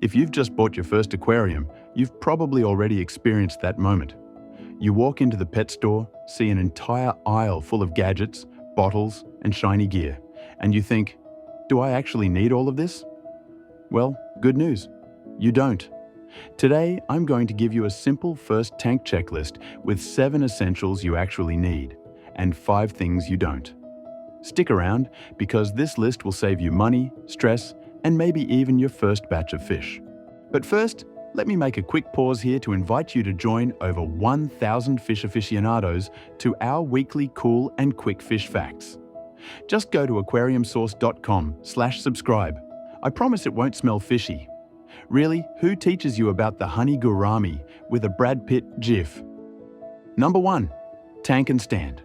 If you've just bought your first aquarium, you've probably already experienced that moment. You walk into the pet store, see an entire aisle full of gadgets, bottles, and shiny gear, and you think, do I actually need all of this? Well, good news. You don't. Today, I'm going to give you a simple first tank checklist with 7 essentials you actually need and 5 things you don't. Stick around because this list will save you money, stress, and maybe even your first batch of fish. But first, let me make a quick pause here to invite you to join over 1,000 fish aficionados to our weekly cool and quick fish facts. Just go to aquariumsource.com/subscribe. I promise it won't smell fishy. Really, who teaches you about the honey gourami with a Brad Pitt gif? Number 1. Tank and stand.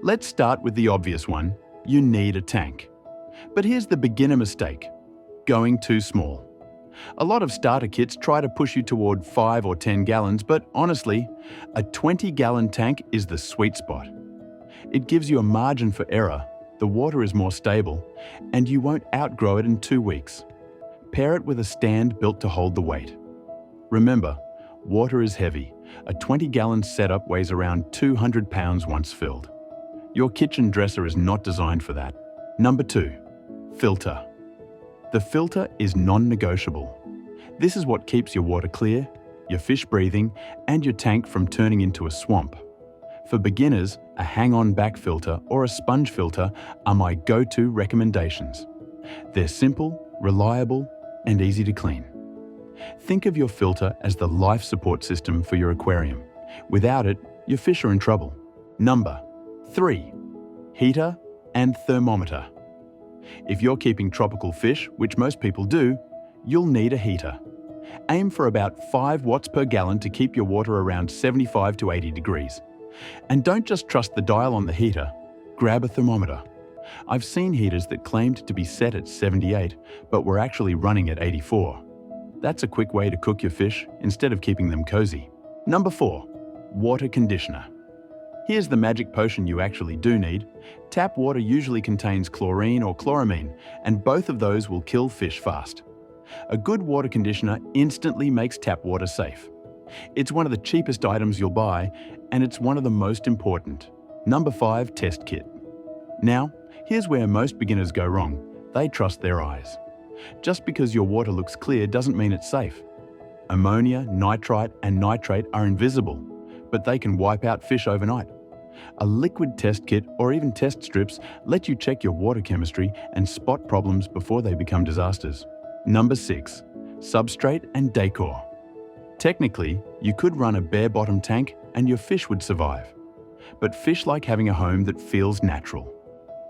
Let's start with the obvious one. You need a tank. But here's the beginner mistake: going too small. A lot of starter kits try to push you toward 5 or 10 gallons, but honestly, a 20-gallon tank is the sweet spot. It gives you a margin for error, the water is more stable, and you won't outgrow it in 2 weeks. Pair it with a stand built to hold the weight. Remember, water is heavy. A 20-gallon setup weighs around 200 pounds once filled. Your kitchen dresser is not designed for that. Number 2. Filter. The filter is non-negotiable. This is what keeps your water clear, your fish breathing, and your tank from turning into a swamp. For beginners, a hang-on back filter or a sponge filter are my go-to recommendations. They're simple, reliable, and easy to clean. Think of your filter as the life support system for your aquarium. Without it, your fish are in trouble. Number 3. Heater and thermometer. If you're keeping tropical fish, which most people do, you'll need a heater. Aim for about 5 watts per gallon to keep your water around 75 to 80 degrees. And don't just trust the dial on the heater, grab a thermometer. I've seen heaters that claimed to be set at 78, but were actually running at 84. That's a quick way to cook your fish instead of keeping them cozy. Number 4. Water conditioner. Here's the magic potion you actually do need. Tap water usually contains chlorine or chloramine, and both of those will kill fish fast. A good water conditioner instantly makes tap water safe. It's one of the cheapest items you'll buy, and it's one of the most important. Number 5. Test kit. Now, here's where most beginners go wrong. They trust their eyes. Just because your water looks clear doesn't mean it's safe. Ammonia, nitrite, and nitrate are invisible, but they can wipe out fish overnight. A liquid test kit or even test strips let you check your water chemistry and spot problems before they become disasters. Number 6. Substrate and Decor. Technically, you could run a bare-bottom tank and your fish would survive. But fish like having a home that feels natural.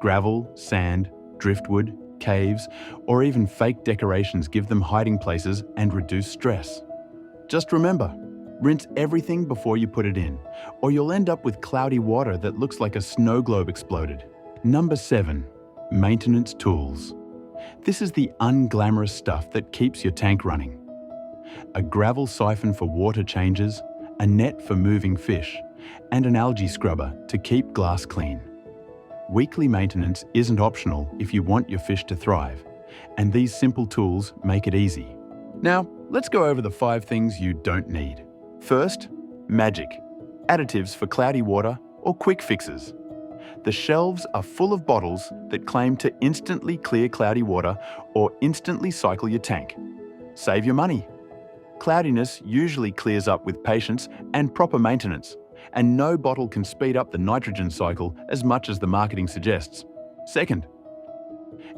Gravel, sand, driftwood, caves, or even fake decorations give them hiding places and reduce stress. Just remember, rinse everything before you put it in, or you'll end up with cloudy water that looks like a snow globe exploded. Number 7. Maintenance tools. This is the unglamorous stuff that keeps your tank running. A gravel siphon for water changes, a net for moving fish, and an algae scrubber to keep glass clean. Weekly maintenance isn't optional if you want your fish to thrive, and these simple tools make it easy. Now, let's go over the 5 things you don't need. First, magic. Additives for cloudy water or quick fixes. The shelves are full of bottles that claim to instantly clear cloudy water or instantly cycle your tank. Save your money. Cloudiness usually clears up with patience and proper maintenance, and no bottle can speed up the nitrogen cycle as much as the marketing suggests. Second,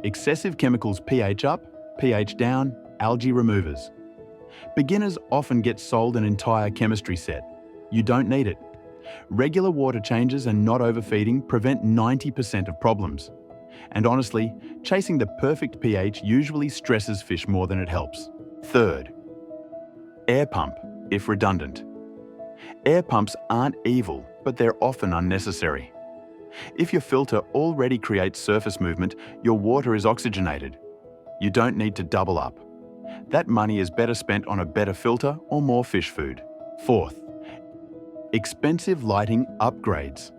excessive chemicals pH up, pH down, algae removers. Beginners often get sold an entire chemistry set. You don't need it. Regular water changes and not overfeeding prevent 90% of problems. And honestly, chasing the perfect pH usually stresses fish more than it helps. Third, air pump, if redundant. Air pumps aren't evil, but they're often unnecessary. If your filter already creates surface movement, your water is oxygenated. You don't need to double up. That money is better spent on a better filter or more fish food. Fourth, expensive lighting upgrades.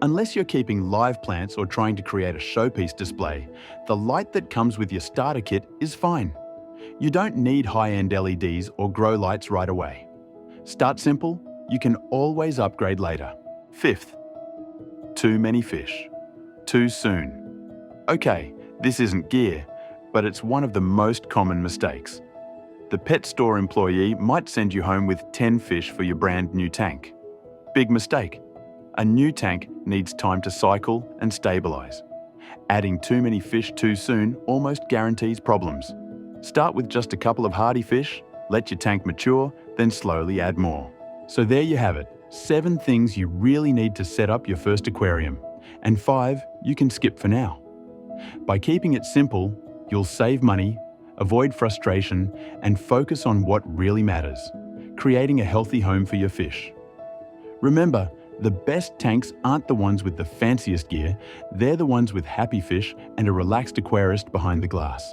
Unless you're keeping live plants or trying to create a showpiece display, the light that comes with your starter kit is fine. You don't need high-end LEDs or grow lights right away. Start simple, you can always upgrade later. Fifth, too many fish. Too soon. Okay, this isn't gear, but it's one of the most common mistakes. The pet store employee might send you home with 10 fish for your brand new tank. Big mistake. A new tank needs time to cycle and stabilize. Adding too many fish too soon almost guarantees problems. Start with just a couple of hardy fish, let your tank mature, then slowly add more. So there you have it, 7 things you really need to set up your first aquarium, and 5 you can skip for now. By keeping it simple, you'll save money, avoid frustration, and focus on what really matters, creating a healthy home for your fish. Remember, the best tanks aren't the ones with the fanciest gear, they're the ones with happy fish and a relaxed aquarist behind the glass.